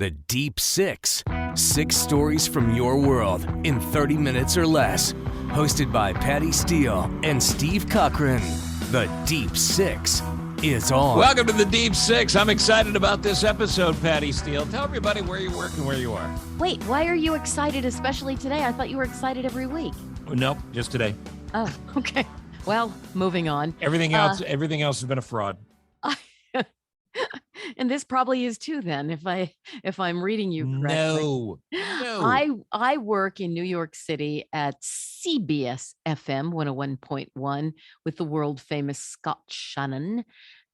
The Deep Six. 6 stories from your world in 30 minutes or less. Hosted by Patty Steele and Steve Cochran. The Deep Six is on. Welcome to the Deep Six. I'm excited about this episode, Patty Steele. Tell everybody where you work and where you are. Wait, why are you excited, especially today? I thought you were excited every week. Nope, just today. Oh, okay. Well, moving on. Everything else has been a fraud. And this probably is too then, if I'm reading you correctly. No. I work in New York City at CBS FM 101.1 with the world famous Scott Shannon.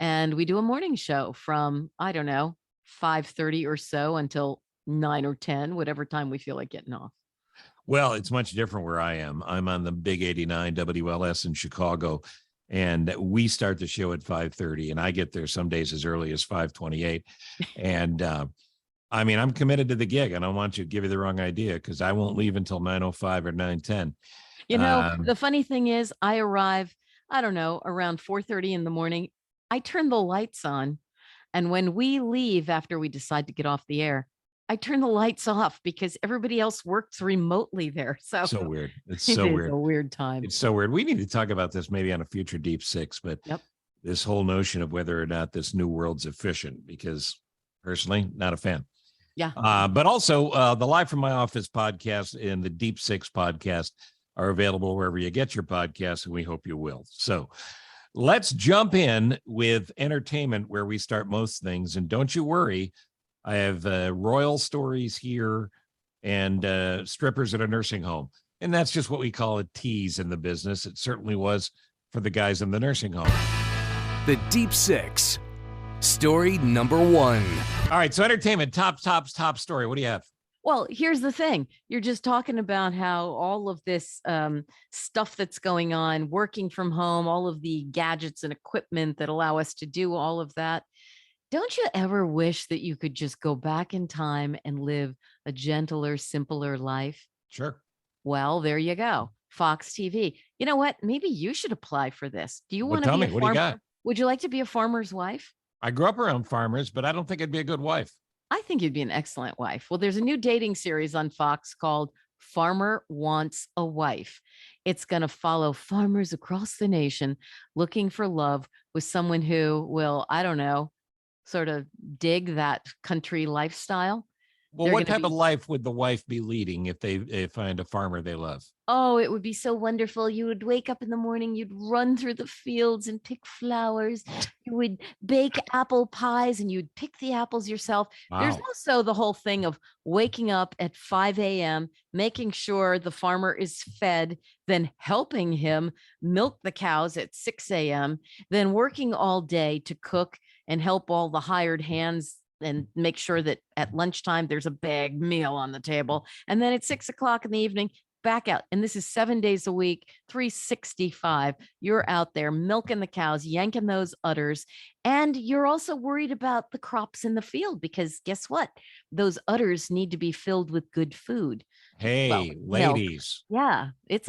And we do a morning show from, 5:30 or so until 9 or 10, whatever time we feel like getting off. Well, it's much different where I am. I'm on the big 89 WLS in Chicago. And we start the show at 5:30, and I get there some days as early as 5:28. And I'm committed to the gig. I don't want you to give you the wrong idea because I won't leave until 9:05 or 9:10. The funny thing is, I arrive, around 4:30 in the morning. I turn the lights on. And when we leave after we decide to get off the air, I turn the lights off because everybody else works remotely there. So weird. It's so weird. It's a weird time. It's so weird. We need to talk about this maybe on a future Deep Six, but This whole notion of whether or not this new world's efficient, because personally, not a fan. Yeah. But also the Live from My Office podcast and the Deep Six podcast are available wherever you get your podcasts, and we hope you will. So let's jump in with entertainment where we start most things. And don't you worry, I have royal stories here and strippers at a nursing home. And that's just what we call a tease in the business. It certainly was for the guys in the nursing home. The Deep Six. Story number 1. All right, so entertainment, top story. What do you have? Well, here's the thing. You're just talking about how all of this stuff that's going on, working from home, all of the gadgets and equipment that allow us to do all of that. Don't you ever wish that you could just go back in time and live a gentler, simpler life? Sure. Well, there you go. Fox TV. You know what? Maybe you should apply for this. Do you want to tell be me, a what do you farmer? got? Would you like to be a farmer's wife? I grew up around farmers, but I don't think I'd be a good wife. I think you'd be an excellent wife. Well, there's a new dating series on Fox called Farmer Wants a Wife. It's going to follow farmers across the nation looking for love with someone who will, sort of dig that country lifestyle. Well, what type of life would the wife be leading if they find a farmer they love? Oh, it would be so wonderful. You would wake up in the morning, you'd run through the fields and pick flowers. You would bake apple pies and you'd pick the apples yourself. Wow. There's also the whole thing of waking up at 5 a.m., making sure the farmer is fed, then helping him milk the cows at 6 a.m., then working all day to cook and help all the hired hands and make sure that at lunchtime there's a big meal on the table. And then at 6 o'clock in the evening, back out. And this is 7 days a week, 365. You're out there milking the cows, yanking those udders. And you're also worried about the crops in the field because guess what? Those udders need to be filled with good food. Hey, ladies. Milk. Yeah.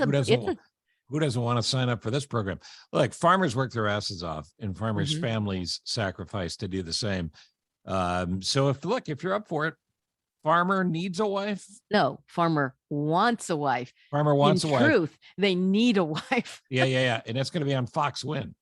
Who doesn't want to sign up for this program? Look, farmers work their asses off and farmers' families sacrifice to do the same. So if you're up for it, farmer needs a wife. No, farmer wants a wife. Farmer wants a wife. In truth, they need a wife. Yeah. And that's going to be on Fox When.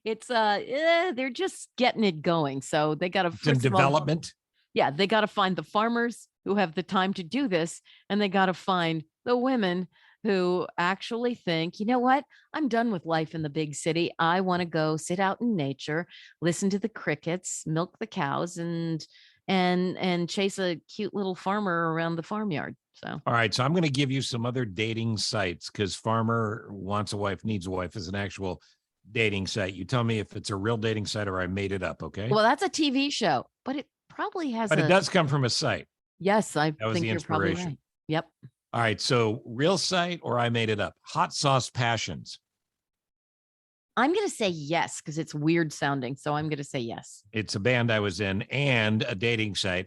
It's they're just getting it going. So they got to in development. They got to find the farmers who have the time to do this, and they got to find the women who actually think, you know what? I'm done with life in the big city. I want to go sit out in nature, listen to the crickets, milk the cows, and chase a cute little farmer around the farmyard. So, all right. So I'm going to give you some other dating sites because Farmer Wants a Wife, Needs a Wife is an actual dating site. You tell me if it's a real dating site or I made it up. Okay. Well, that's a TV show, but it probably has. But it does come from a site. Yes, I that was think the you're probably inspiration. right. Yep. All right. So real site or I made it up. Hot Sauce Passions. I'm going to say yes because it's weird sounding. So I'm going to say yes. It's a band I was in and a dating site.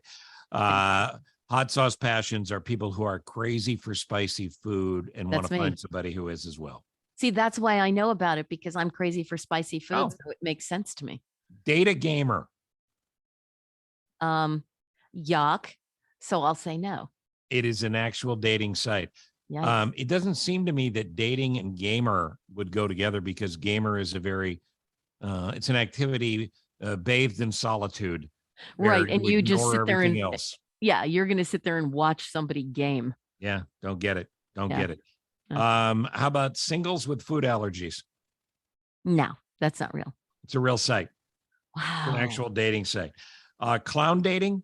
Hot Sauce Passions are people who are crazy for spicy food and want to find somebody who is as well. See, that's why I know about it because I'm crazy for spicy food. Oh. So it makes sense to me. Date a gamer. Yuck. So I'll say no. It is an actual dating site. Yikes. It doesn't seem to me that dating and gamer would go together, because gamer is a very, it's an activity bathed in solitude. Right. Where And you just ignore sit there everything and, else. yeah, you're going to sit there and watch somebody game. Yeah, don't get it. Don't Yeah. get it. Okay. How about singles with food allergies? No, that's not real. It's a real site. It's Wow. an actual dating site. Clown dating?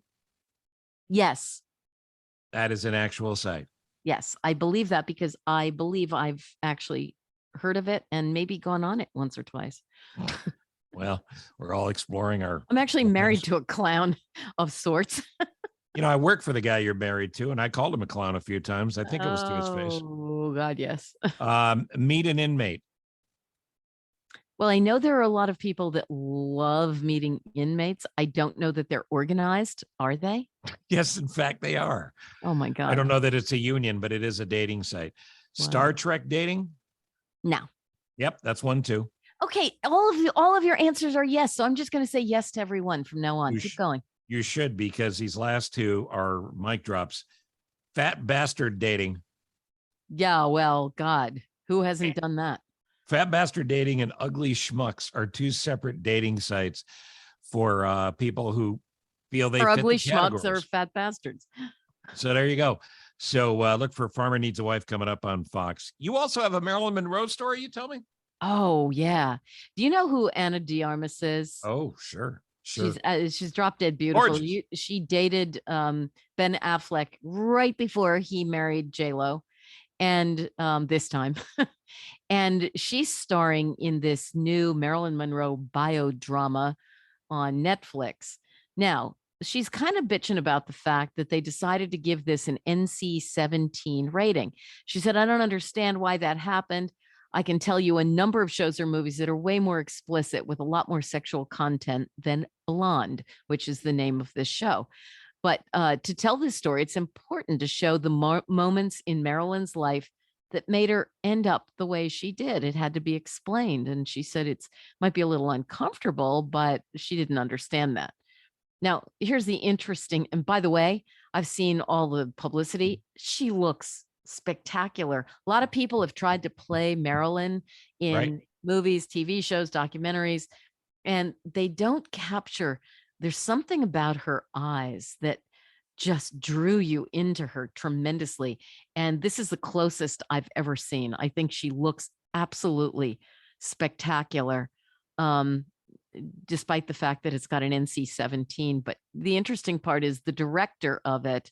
Yes. That is an actual site. Yes. I believe that because I believe I've actually heard of it and maybe gone on it once or twice. Well, we're all exploring our. I'm actually married to a clown of sorts. I work for the guy you're married to, and I called him a clown a few times. I think it was to his face. Oh, God, yes. Meet an inmate. Well, I know there are a lot of people that love meeting inmates. I don't know that they're organized. Are they? Yes, in fact, they are. Oh, my God. I don't know that it's a union, but it is a dating site. Wow. Star Trek dating? No. Yep, that's one too. Okay, all of your answers are yes. So I'm just going to say yes to everyone from now on. Keep going. You should, because these last two are mic drops. Fat bastard dating. Yeah, well, God, who hasn't done that? Fat bastard dating and ugly schmucks are two separate dating sites for people who feel they Or fit ugly the schmucks or categories. fat bastards. So there you go. So look for Farmer Needs a Wife coming up on Fox. You also have a Marilyn Monroe story, you tell me? Oh, yeah. Do you know who Anna de Armas is? Oh, sure. Sure. She's drop dead beautiful. Gorgeous. She dated Ben Affleck right before he married J-Lo, and this time. And she's starring in this new Marilyn Monroe biodrama on Netflix. Now, she's kind of bitching about the fact that they decided to give this an NC-17 rating. She said, I don't understand why that happened. I can tell you a number of shows or movies that are way more explicit with a lot more sexual content than Blonde, which is the name of this show. But to tell this story, it's important to show the moments in Marilyn's life that made her end up the way she did. It had to be explained. And she said it's might be a little uncomfortable, but she didn't understand that. Now, here's the interesting, and by the way, I've seen all the publicity. She looks spectacular. A lot of people have tried to play Marilyn in movies, TV shows, documentaries, and they don't capture. There's something about her eyes that just drew you into her tremendously. And this is the closest I've ever seen. I think she looks absolutely spectacular, despite the fact that it's got an NC-17. But the interesting part is the director of it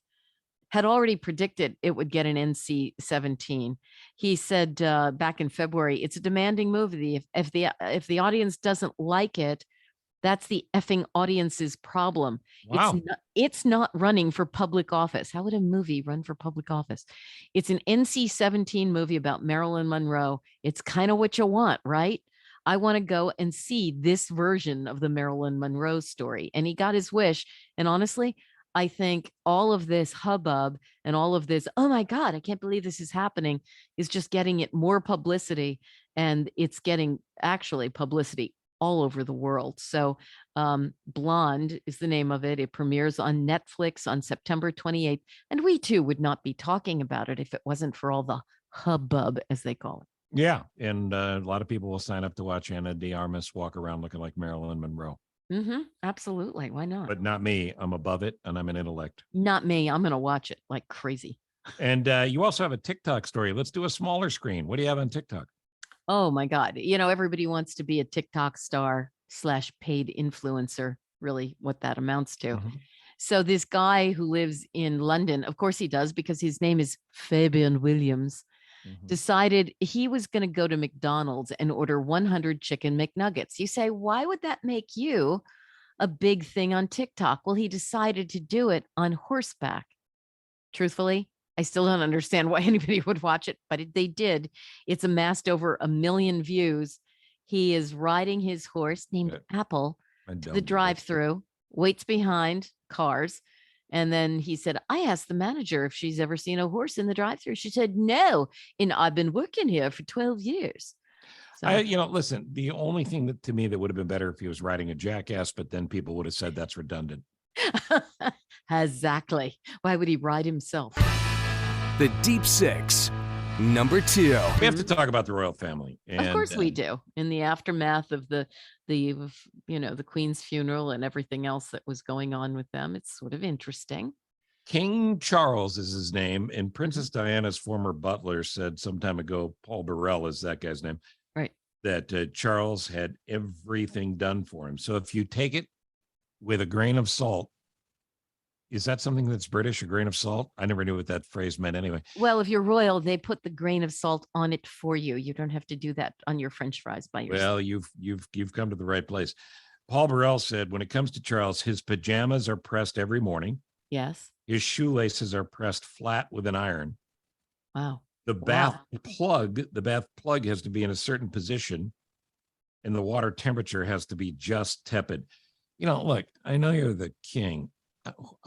had already predicted it would get an NC-17. He said back in February, it's a demanding movie. If the audience doesn't like it, that's the effing audience's problem. Wow. It's not running for public office. How would a movie run for public office? It's an NC-17 movie about Marilyn Monroe. It's kind of what you want, right? I want to go and see this version of the Marilyn Monroe story. And he got his wish. And honestly, I think all of this hubbub and all of this, oh my God, I can't believe this is happening, is just getting it more publicity. And it's getting actually publicity all over the world. So Blonde is the name of it. It premieres on Netflix on September 28th. And we too would not be talking about it if it wasn't for all the hubbub, as they call it. Yeah. And a lot of people will sign up to watch Anna de Armas walk around looking like Marilyn Monroe. Mm-hmm. Absolutely. Why not? But not me. I'm above it and I'm an intellect. Not me. I'm going to watch it like crazy. And you also have a TikTok story. Let's do a smaller screen. What do you have on TikTok? Oh my God. You know, everybody wants to be a TikTok star / paid influencer, really what that amounts to. Mm-hmm. So this guy who lives in London, of course he does because his name is Fabian Williams, decided he was going to go to McDonald's and order 100 chicken McNuggets. You say, why would that make you a big thing on TikTok? Well, he decided to do it on horseback. Truthfully, I still don't understand why anybody would watch it, but they did. It's amassed over 1 million views. He is riding his horse named Apple to the drive-through, waits behind cars. And then he said, I asked the manager if she's ever seen a horse in the drive-through. She said, no. And I've been working here for 12 years. So, listen, the only thing that to me that would have been better if he was riding a jackass, but then people would have said that's redundant. Exactly. Why would he ride himself? The Deep Six, number 2. We have to talk about the royal family. Of course we do. In the aftermath of the Queen's funeral and everything else that was going on with them, it's sort of interesting. King Charles is his name, and Princess Diana's former butler said some time ago, Paul Burrell is that guy's name, right? That Charles had everything done for him. So if you take it with a grain of salt, is that something that's British, a grain of salt? I never knew what that phrase meant anyway. Well, if you're royal, they put the grain of salt on it for you. You don't have to do that on your French fries by yourself. Well, you've come to the right place. Paul Burrell said when it comes to Charles, his pajamas are pressed every morning. Yes. His shoelaces are pressed flat with an iron. Wow. The bath plug has to be in a certain position, and the water temperature has to be just tepid. Look, I know you're the king.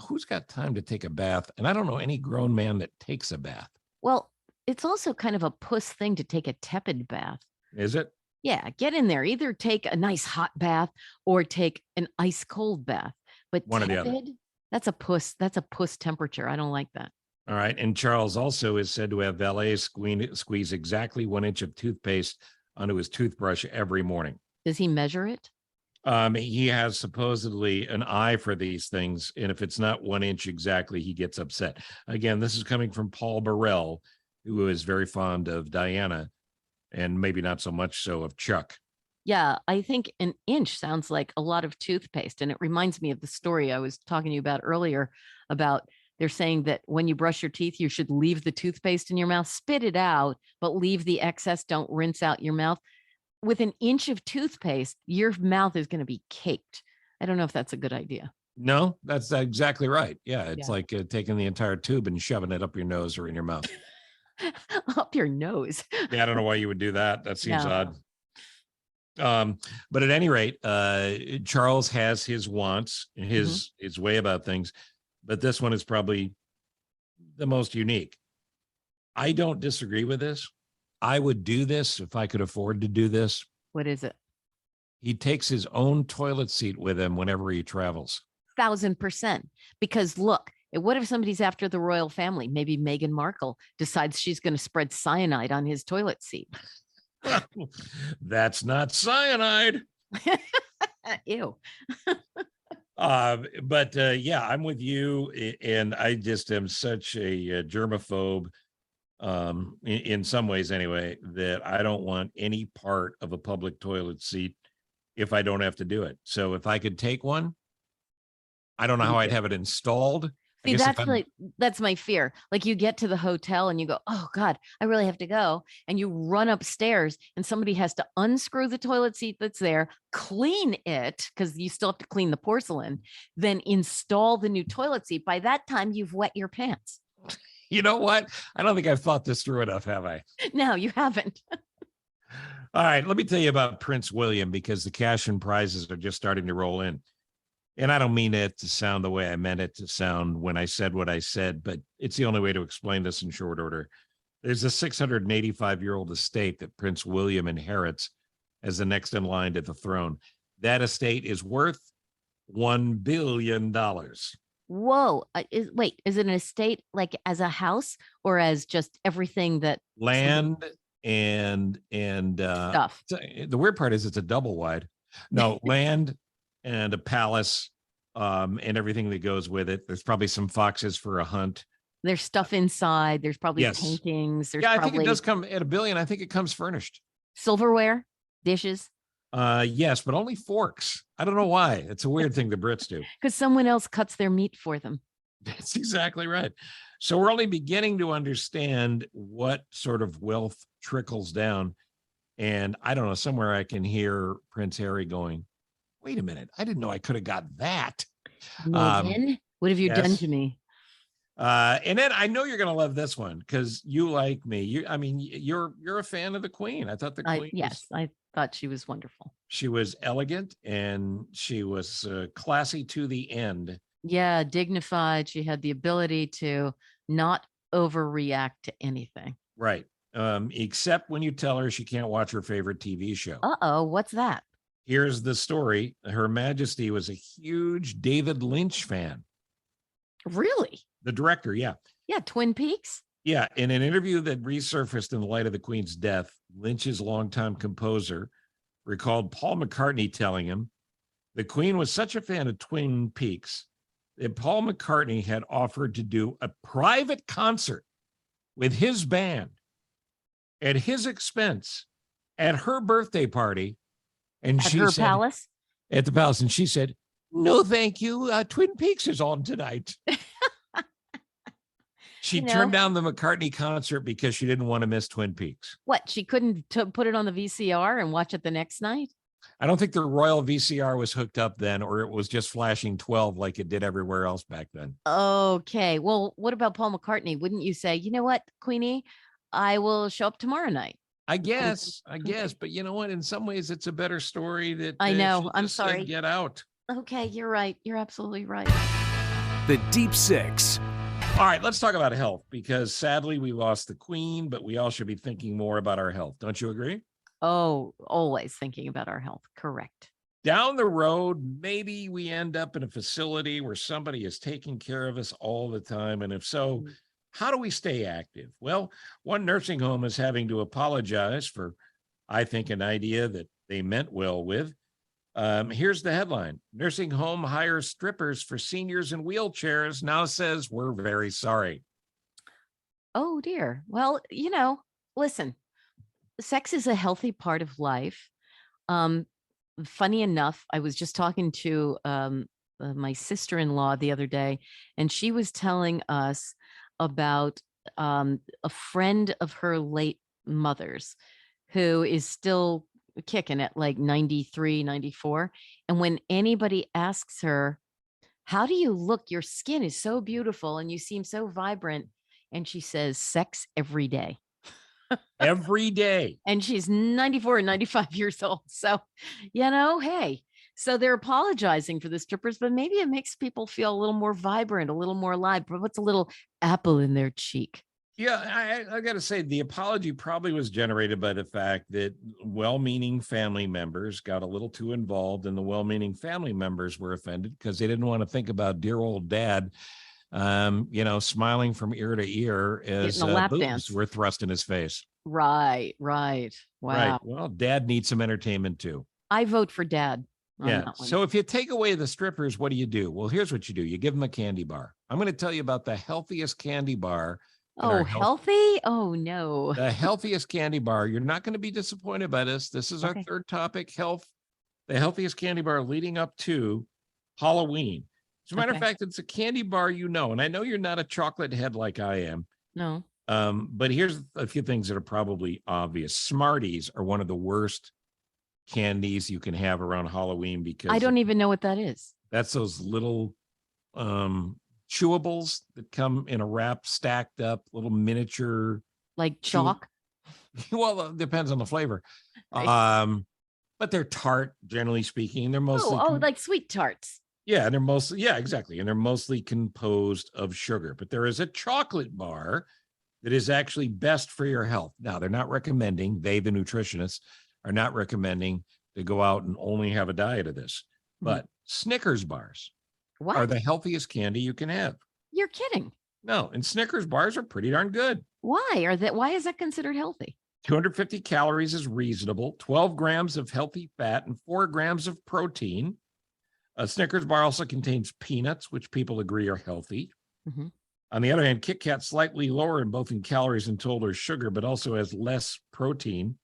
Who's got time to take a bath? And I don't know any grown man that takes a bath. Well, it's also kind of a puss thing to take a tepid bath. Is it? Yeah, get in there. Either take a nice hot bath or take an ice cold bath. But one tepid, or the other. That's a puss temperature. I don't like that. All right. And Charles also is said to have valets squeeze exactly 1 inch of toothpaste onto his toothbrush every morning. Does he measure it? He has supposedly an eye for these things, and if it's not 1 inch exactly, he gets upset. Again, this is coming from Paul Burrell, who is very fond of Diana, and maybe not so much so of Chuck. Yeah, I think an inch sounds like a lot of toothpaste, and it reminds me of the story I was talking to you about earlier about they're saying that when you brush your teeth, you should leave the toothpaste in your mouth, spit it out, but leave the excess. Don't rinse out your mouth. With an inch of toothpaste, your mouth is going to be caked. I don't know if that's a good idea. No, that's exactly right. Yeah, it's like taking the entire tube and shoving it up your nose or in your mouth. Up your nose. Yeah, I don't know why you would do that. That seems odd. But at any rate, Charles has his wants, his way about things, but this one is probably the most unique. I don't disagree with this. I would do this if I could afford to do this. What is it? He takes his own toilet seat with him whenever he travels. 1,000%. Because look, what if somebody's after the royal family? Maybe Meghan Markle decides she's going to spread cyanide on his toilet seat. That's not cyanide. Ew. But I'm with you. And I just am such a germaphobe. In some ways anyway, that I don't want any part of a public toilet seat if I don't have to do it. So if I could take one, I don't know how I'd have it installed. See, that's my fear. Like you get to the hotel and you go, oh God, I really have to go. And you run upstairs and somebody has to unscrew the toilet seat that's there, clean it, because you still have to clean the porcelain, then install the new toilet seat. By that time, you've wet your pants. You know what? I don't think I've thought this through enough, have I? No, you haven't. All right, let me tell you about Prince William, because the cash and prizes are just starting to roll in. And I don't mean it to sound the way I meant it to sound when I said what I said, but it's the only way to explain this in short order. There's a 685-year-old estate that Prince William inherits as the next in line to the throne. That estate is worth $1 billion. Whoa. Is it an estate like as a house or as just everything that land and stuff? The weird part is it's a double wide. No, land and a palace and everything that goes with it. There's probably some foxes for a hunt. There's stuff inside. There's probably paintings. There's I think it does come at $1 billion. I think it comes furnished. Silverware, dishes. Yes, but only forks. I don't know why. It's a weird thing the Brits do. Because someone else cuts their meat for them. That's exactly right. So we're only beginning to understand what sort of wealth trickles down. And I don't know, somewhere I can hear Prince Harry going, wait a minute, I didn't know I could have got that. Megan, what have you done to me? And then I know you're going to love this one because you like me. You're a fan of the Queen. I thought the Queen. I thought she was wonderful. She was elegant and she was classy to the end. Yeah, dignified. She had the ability to not overreact to anything. Right. Except when you tell her she can't watch her favorite TV show. Uh-oh, what's that? here's the story. Her Majesty was a huge David Lynch fan. Really? The director, yeah. Yeah, Twin Peaks. Yeah, in an interview that resurfaced in the light of the Queen's death, Lynch's longtime composer recalled Paul McCartney telling him the Queen was such a fan of Twin Peaks that Paul McCartney had offered to do a private concert with his band at his expense at her birthday party. And At she her said, palace. at the palace, and she said, no, thank you. Twin Peaks is on tonight. She turned down the McCartney concert because she didn't want to miss Twin Peaks. What? She couldn't put it on the VCR and watch it the next night? I don't think the Royal VCR was hooked up then, or it was just flashing 12 like it did everywhere else back then. Okay. Well, what about Paul McCartney? Wouldn't you say, you know what, Queenie, I will show up tomorrow night? I guess. But you know what? In some ways, it's a better story that I know. she I'm just said, sorry. get out. Okay, you're right. You're absolutely right. The Deep Six. All right, let's talk about health, because sadly we lost the Queen, but we all should be thinking more about our health. Don't you agree? Oh, always thinking about our health. Correct. Down the road, maybe we end up in a facility where somebody is taking care of us all the time. And if so, how do we stay active? Well, one nursing home is having to apologize for, I think, an idea that they meant well with. Here's the headline. Nursing home hires strippers for seniors in wheelchairs, now says we're very sorry. Oh, dear. Well, listen, sex is a healthy part of life. Funny enough, I was just talking to my sister-in-law the other day, and she was telling us about a friend of her late mother's who is still kicking at like 93, 94. And when anybody asks her, how do you look? Your skin is so beautiful and you seem so vibrant. And she says, sex every day. Every day. And she's 94 and 95 years old. So, hey, so they're apologizing for the strippers, but maybe it makes people feel a little more vibrant, a little more alive. But what's a little apple in their cheek? Yeah, I got to say, the apology probably was generated by the fact that well-meaning family members got a little too involved, and the well-meaning family members were offended because they didn't want to think about dear old dad, smiling from ear to ear as boobs were thrust in his face. Right. Wow. Right. Well, dad needs some entertainment too. I vote for dad. Yeah. So if you take away the strippers, what do? Well, here's what you do. You give them a candy bar. I'm going to tell you about the healthiest candy bar. Oh, healthy? Oh, no. The healthiest candy bar. You're not going to be disappointed by this. This is our third topic, health. The healthiest candy bar leading up to Halloween. As a matter of fact, it's a candy bar, and I know you're not a chocolate head like I am. No. But here's a few things that are probably obvious. Smarties are one of the worst candies you can have around Halloween because I don't even know what that is. That's those little chewables that come in a wrap, stacked up, little miniature, like chalk. Well, it depends on the flavor. Right. But they're tart, generally speaking. They're mostly like sweet tarts. Yeah, and they're mostly exactly, and they're mostly composed of sugar. But there is a chocolate bar that is actually best for your health. Now, they're not recommending, the nutritionists are not recommending to go out and only have a diet of this. But Snickers bars are the healthiest candy you can have. You're kidding. No, and Snickers bars are pretty darn good. Why is that considered healthy? 250 calories is reasonable, 12 grams of healthy fat, and 4 grams of protein. A Snickers bar also contains peanuts, which people agree are healthy. Mm-hmm. On the other hand, Kit Kat's slightly lower in both in calories and total sugar, but also has less protein.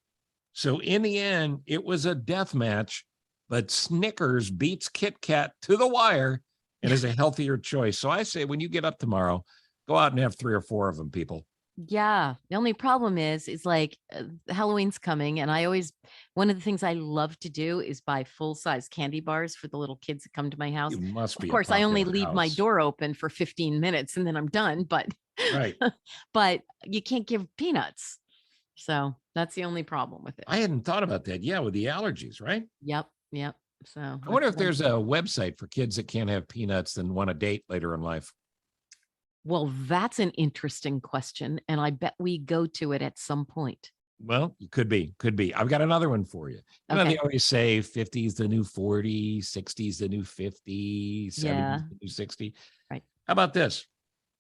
So in the end, it was a death match, but Snickers beats Kit Kat to the wire and is a healthier choice. So I say when you get up tomorrow, go out and have 3 or 4 of them, people. Yeah. The only problem is like Halloween's coming. And one of the things I love to do is buy full-size candy bars for the little kids that come to my house. You must be. Of course, I only leave my door open for 15 minutes and then I'm done. But, right. But you can't give peanuts. So that's the only problem with it. I hadn't thought about that. Yeah. With the allergies, right? Yep. So I wonder if there's a website for kids that can't have peanuts and want to date later in life. Well, that's an interesting question. And I bet we go to it at some point. Well, you could be. I've got another one for you. You know, Okay. they always say 50 is the new 40, 60 is the new 50, 70 Yeah. is the new 60. Right. How about this?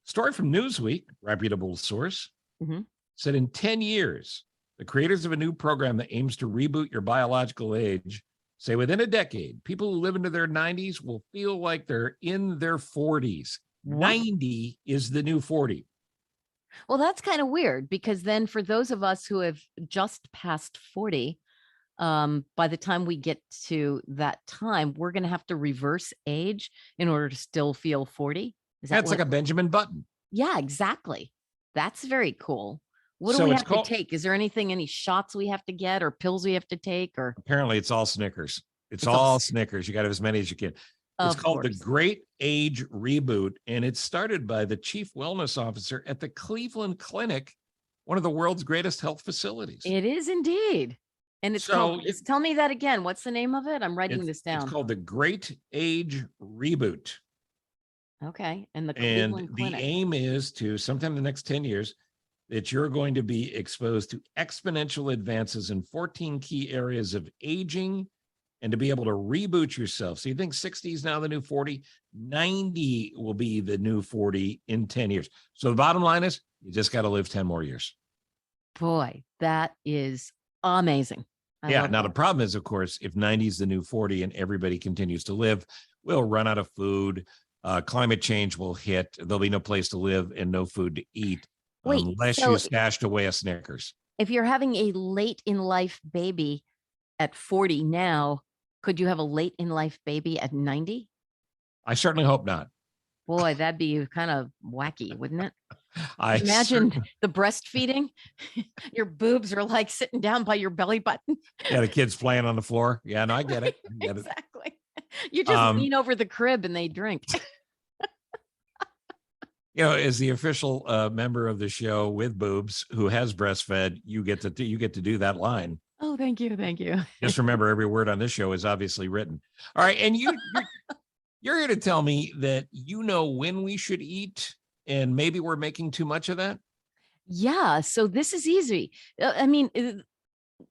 Story from Newsweek, reputable source, hmm said in 10 years, the creators of a new program that aims to reboot your biological age say within a decade, people who live into their 90s will feel like they're in their 40s. What? 90 is the new 40. Well, that's kind of weird because then for those of us who have just passed 40, by the time we get to that time, we're going to have to reverse age in order to still feel 40. Is that That's like a Benjamin Button. Yeah, exactly. That's very cool. What do So we it's have called- to take? Is there anything, any shots we have to get or pills we have to take or? Apparently it's all Snickers. It's all all s- Snickers. You got to have as many as you can. It's Of called the course. Great Age Reboot, and it's started by the chief wellness officer at the Cleveland Clinic, one of the world's greatest health facilities. It is indeed. And it's So called, you- tell me that again. What's the name of it? I'm writing this down. It's called the Great Age Reboot. Okay. And the And Cleveland the Clinic. aim is to sometime in the next 10 years that you're going to be exposed to exponential advances in 14 key areas of aging and to be able to reboot yourself. So you think 60 is now the new 40, 90 will be the new 40 in 10 years. So the bottom line is you just got to live 10 more years. Boy, that is amazing. I Yeah. love Now, that. the problem is, of course, if 90 is the new 40 and everybody continues to live, we'll run out of food. Climate change will hit. There'll be no place to live and no food to eat Wait, unless so you stashed away a Snickers. if you're having a late in life baby at 40 now, could you have a late in life baby at 90? I certainly hope not. Boy, that'd be kind of wacky, wouldn't it? I Imagine certainly- the breastfeeding. Your boobs are like sitting down by your belly button. yeah, the kids playing on the floor. Yeah, no, I get it. I get it. Exactly. You just lean over the crib and they drink. You know, as the official member of the show with boobs who has breastfed, you get to do that line. Oh, thank you. Thank you. Just remember, every word on this show is obviously written. All right, and you're here to tell me that you know when we should eat, and maybe we're making too much of that. Yeah. So this is easy. I mean,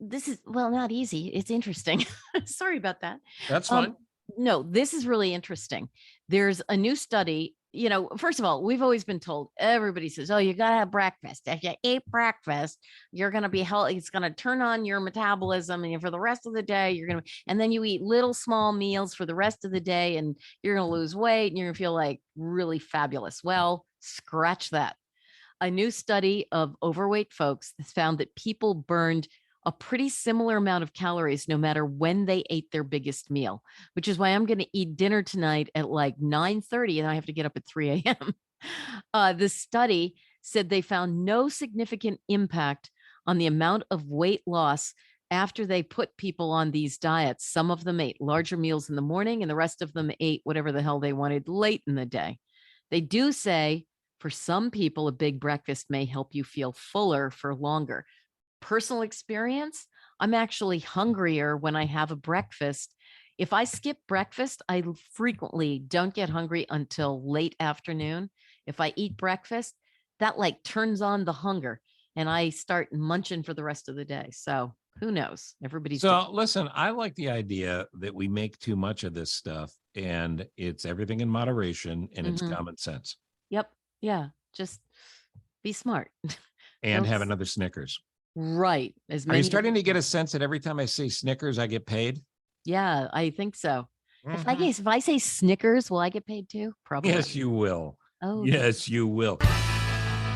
this is, well, not easy. It's interesting. Sorry about that. That's fine. No, this is really interesting. There's a new study. You know, first of all, we've always been told, everybody says, oh, you got to have breakfast. If you eat breakfast, you're going to be healthy. It's going to turn on your metabolism. And for the rest of the day, you're going to, and then you eat little small meals for the rest of the day and you're going to lose weight and you're going to feel like really fabulous. Well, scratch that. A new study of overweight folks has found that people burned a pretty similar amount of calories no matter when they ate their biggest meal, which is why I'm going to eat dinner tonight at like 9:30 and I have to get up at 3 a.m. The study said they found no significant impact on the amount of weight loss after they put people on these diets. Some of them ate larger meals in the morning and the rest of them ate whatever the hell they wanted late in the day. They do say for some people, a big breakfast may help you feel fuller for longer. Personal experience, I'm actually hungrier when I have a breakfast. If I skip breakfast, I frequently don't get hungry until late afternoon. If I eat breakfast, that like turns on the hunger and I start munching for the rest of the day. So who knows? Everybody's So listen, I like the idea that we make too much of this stuff and it's everything in moderation and it's Mhm. common sense. Yep. Yeah. Just be smart. And Don't have s- another Snickers. Right. As Are many you as starting you to get can. a sense that every time I say Snickers, I get paid? Yeah, I think so. Mhm. If I say Snickers, will I get paid too? Probably. Yes, you will. Oh, Yes, you will.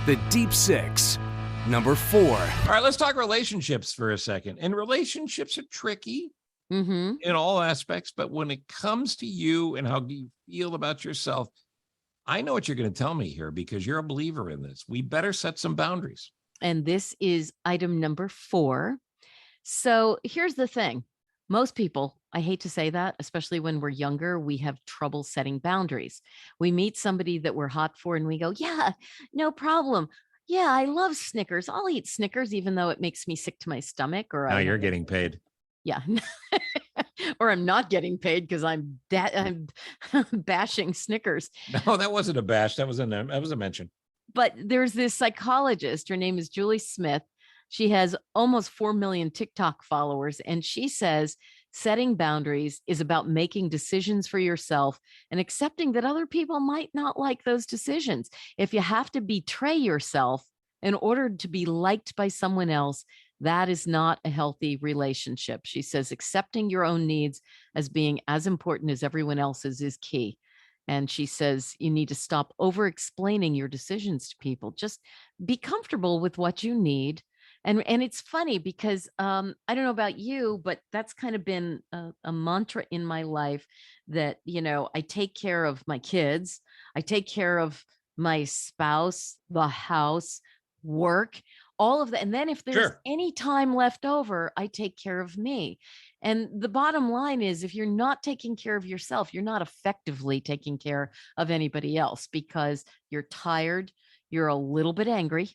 The Deep Six. Number 4. All right, let's talk relationships for a second. And relationships are tricky Mm-hmm. in all aspects, but when it comes to you and how you feel about yourself, I know what you're going to tell me here because you're a believer in this. We better set some boundaries. And this is item number 4. So here's the thing. Most people, I hate to say that, especially when we're younger, we have trouble setting boundaries. We meet somebody that we're hot for and we go, yeah, no problem. Yeah, I love Snickers. I'll eat Snickers, even though it makes me sick to my stomach. Or Now I you're have- getting paid. Yeah. Or I'm not getting paid because I'm bashing Snickers. No, that wasn't a bash. That was a mention. But there's this psychologist, her name is Julie Smith, She has almost 4 million TikTok followers. And she says setting boundaries is about making decisions for yourself and accepting that other people might not like those decisions. If you have to betray yourself in order to be liked by someone else, that is not a healthy relationship. She says accepting your own needs as being as important as everyone else's is key. And she says you need to stop over explaining your decisions to people. Just be comfortable with what you need. And it's funny because I don't know about you, but that's kind of been a mantra in my life that, I take care of my kids, I take care of my spouse, the house, work, all of that. And then if there's Sure. any time left over, I take care of me. And the bottom line is, if you're not taking care of yourself, you're not effectively taking care of anybody else because you're tired, you're a little bit angry.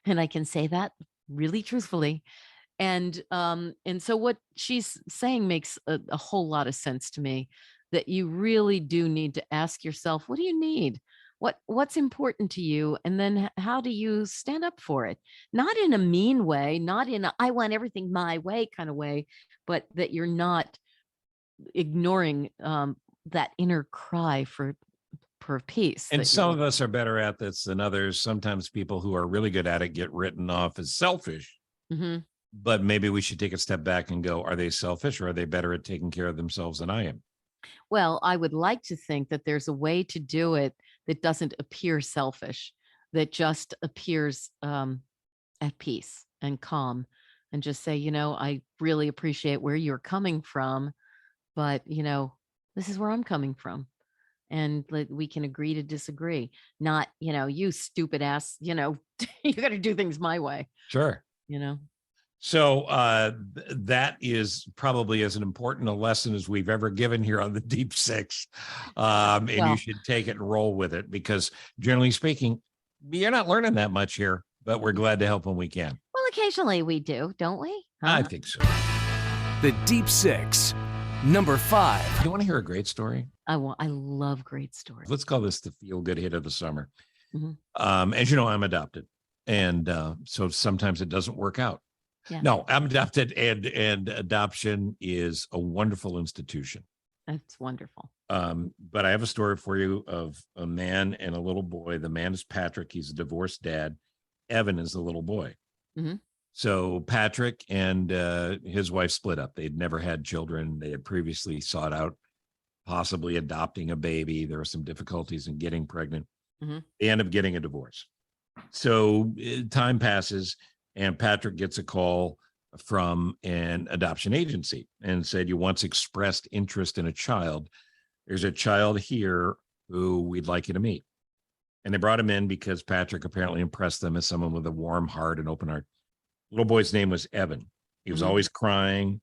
And I can say that really truthfully. And so what she's saying makes a whole lot of sense to me, that you really do need to ask yourself, what do you need? What's important to you? And then how do you stand up for it? Not in a mean way, not in a I want everything my way kind of way, but that you're not ignoring that inner cry for peace. And that some you're- of us are better at this than others. Sometimes people who are really good at it get written off as selfish. Mhm. But maybe we should take a step back and go, are they selfish or are they better at taking care of themselves than I am? Well, I would like to think that there's a way to do it that doesn't appear selfish, that just appears at peace and calm, and just say, I really appreciate where you're coming from, but, this is where I'm coming from. And we can agree to disagree. Not, you stupid ass, you got to do things my way, Sure. you know? So that is probably as an important a lesson as we've ever given here on the Deep Six. And Well- you should take it and roll with it because generally speaking, you're not learning that much here, but we're glad to help when we can. Well, occasionally we do, don't we? I Huh? think so. The Deep Six. Number 5. You want to hear a great story? I love great stories. Let's call this the feel-good hit of the summer. Mhm. As you know, I'm adopted. And so sometimes it doesn't work out. Yeah. No, I'm adopted, and adoption is a wonderful institution. That's wonderful. But I have a story for you of a man and a little boy. The man is Patrick. He's a divorced dad. Evan is the little boy. Mhm. So Patrick and his wife split up. They'd never had children. They had previously sought out possibly adopting a baby. There were some difficulties in getting pregnant. Mhm. They end up getting a divorce. So time passes, and Patrick gets a call from an adoption agency and said, you once expressed interest in a child. There's a child here who we'd like you to meet. And they brought him in because Patrick apparently impressed them as someone with a warm heart and open heart. Little boy's name was Evan. He was Mhm. always crying,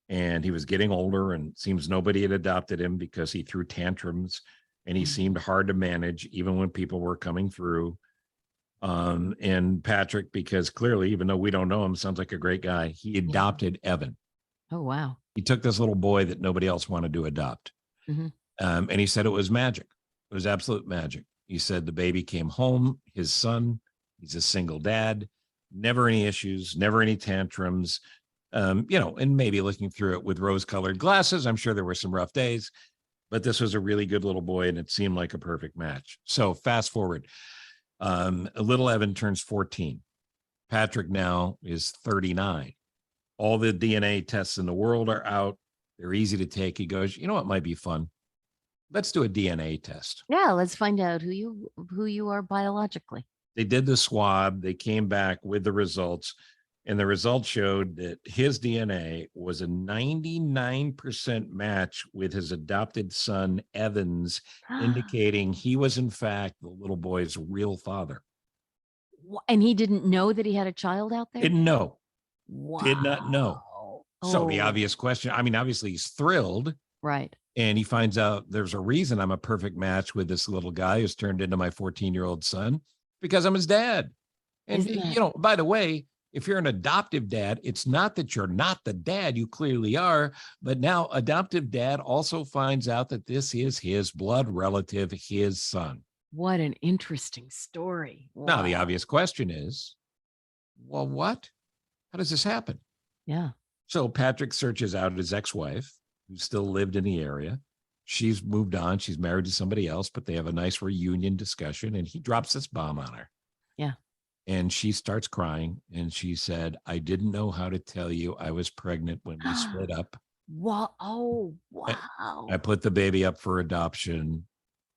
and he was getting older, and seems nobody had adopted him because he threw tantrums and he Mhm. seemed hard to manage even when people were coming through. And Patrick, because clearly, even though we don't know him, sounds like a great guy, he adopted Evan. Oh, wow. He took this little boy that nobody else wanted to adopt. Mhm. And he said it was magic. It was absolute magic. He said the baby came home, his son, he's a single dad, never any issues, never any tantrums, and maybe looking through it with rose-colored glasses. I'm sure there were some rough days, but this was a really good little boy, and it seemed like a perfect match. So fast forward. Little Evan turns 14. Patrick now is 39. All the DNA tests in the world are out. They're easy to take. He goes, you know what might be fun? Let's do a DNA test. Yeah, let's find out who you are biologically. They did the swab. They came back with the results, and the results showed that his DNA was a 99% match with his adopted son, Evan's, indicating he was, in fact, the little boy's real father. And he didn't know that he had a child out there? Didn't know. Wow. Did not know. So the Oh, obvious question, obviously he's thrilled, right. and he finds out there's a reason I'm a perfect match with this little guy who's turned into my 14-year-old son, because I'm his dad. And, Isn't that- by the way, if you're an adoptive dad, it's not that you're not the dad, you clearly are, but now adoptive dad also finds out that this is his blood relative, his son. What an interesting story. Now, the Wow. obvious question is, well, what? How does this happen? Yeah. So Patrick searches out his ex-wife, who still lived in the area. She's moved on. She's married to somebody else, but they have a nice reunion discussion, and he drops this bomb on her. Yeah. And she starts crying, and she said, I didn't know how to tell you I was pregnant when we split up. Wow. Oh, wow. I put the baby up for adoption,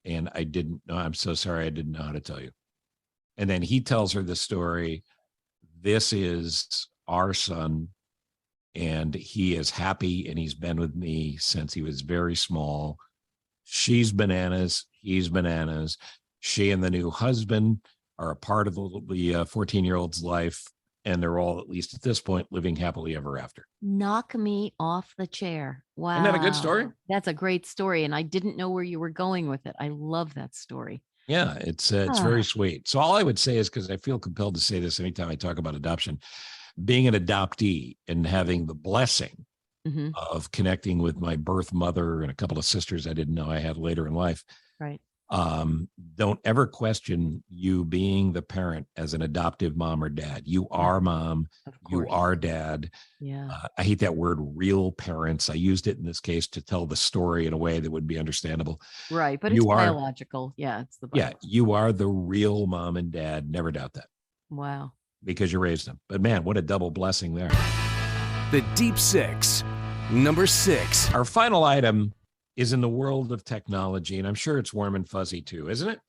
and I didn't know. I'm so sorry. I didn't know how to tell you. And then he tells her the story. This is our son, and he is happy, and he's been with me since he was very small. She's bananas. He's bananas. She and the new husband are a part of the 14-year-old's life, and they're all, at least at this point, living happily ever after. Knock me off the chair. Wow. Isn't that a good story? That's a great story. And I didn't know where you were going with it. I love that story. Yeah, it's very sweet. So all I would say is, because I feel compelled to say this anytime I talk about adoption, being an adoptee and having the blessing of connecting with my birth mother and a couple of sisters I didn't know I had later in life. Right. Don't ever question you being the parent as an adoptive mom or dad. You are mom. You are dad. Yeah. I hate that word, real parents. I used it in this case to tell the story in a way that would be understandable. Right. But it's biological. Yeah. It's the biological. Yeah. You are the real mom and dad. Never doubt that. Wow. Because you raised them. But man, what a double blessing there. The Deep Six, number 6. Our final item is in the world of technology, and I'm sure it's warm and fuzzy too, isn't it?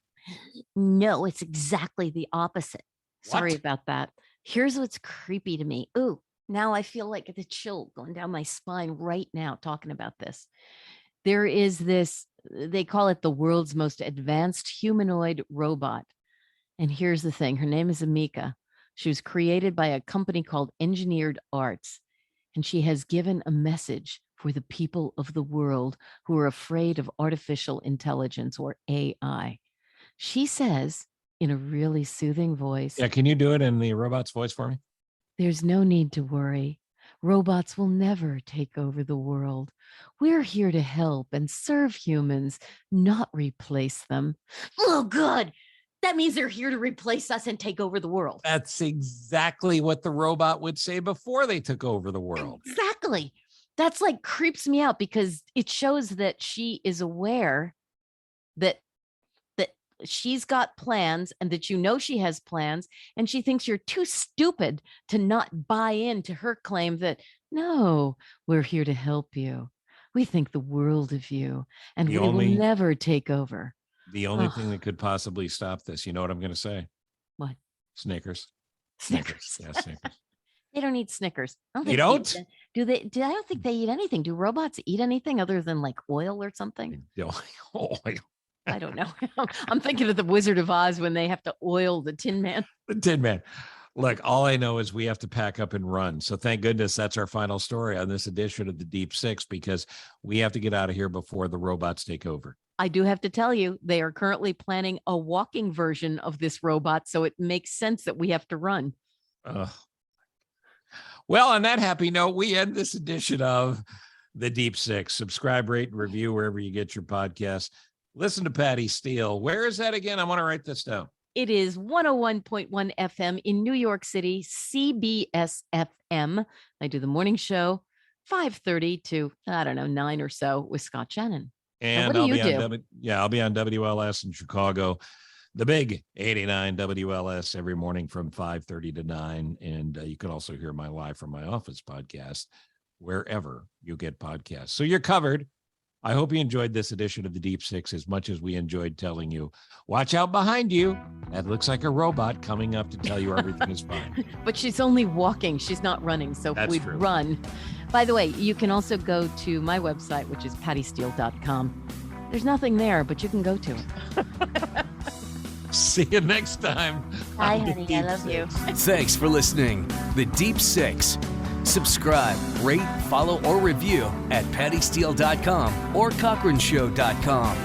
No, it's exactly the opposite. Sorry What? about that. Here's what's creepy to me. Ooh, now I feel like the chill going down my spine right now talking about this. There is this, they call it the world's most advanced humanoid robot. And here's the thing. Her name is Amika. She was created by a company called Engineered Arts, and she has given a message for the people of the world who are afraid of artificial intelligence, or AI. She says in a really soothing voice, Yeah, can you do it in the robot's voice for me? there's no need to worry. Robots will never take over the world. We're here to help and serve humans, not replace them. Oh, good. That means they're here to replace us and take over the world. That's exactly what the robot would say before they took over the world. Exactly. That's like creeps me out, because it shows that she is aware that she's got plans, and that she has plans, and she thinks you're too stupid to not buy into her claim that, no, we're here to help you. We think the world of you, and we will never take over. The only thing that could possibly stop this, you know what I'm going to say? What? Snickers. Snickers. Yeah, Snickers. They don't eat Snickers. They don't? Do they? I don't think they eat anything. Do robots eat anything other than like oil or something? Oil. I don't know. I'm thinking of the Wizard of Oz when they have to oil the Tin Man. The Tin Man. Look, all I know is we have to pack up and run. So thank goodness that's our final story on this edition of the Deep Six, because we have to get out of here before the robots take over. I do have to tell you, they are currently planning a walking version of this robot, so it makes sense that we have to run. Well, on that happy note, we end this edition of the Deep Six. Subscribe, rate, and review wherever you get your podcasts. Listen to Patty Steele. Where is that again? I want to write this down. It is 101.1 FM in New York City, CBS FM. I do the morning show, 5:30 to, 9 or so with Scott Shannon. And I'll be on WLS in Chicago, the big 89 WLS every morning from 5:30 to 9. And you can also hear my Live from My Office podcast wherever you get podcasts. So you're covered. I hope you enjoyed this edition of the Deep Six as much as we enjoyed telling you. Watch out behind you. That looks like a robot coming up to tell you everything is fine. But she's only walking. She's not running. So if we run. By the way, you can also go to my website, which is pattysteele.com. There's nothing there, but you can go to it. See you next time. Bye, honey. I love you. Thanks for listening. The Deep Six. Subscribe, rate, follow, or review at pattysteele.com or cochranshow.com.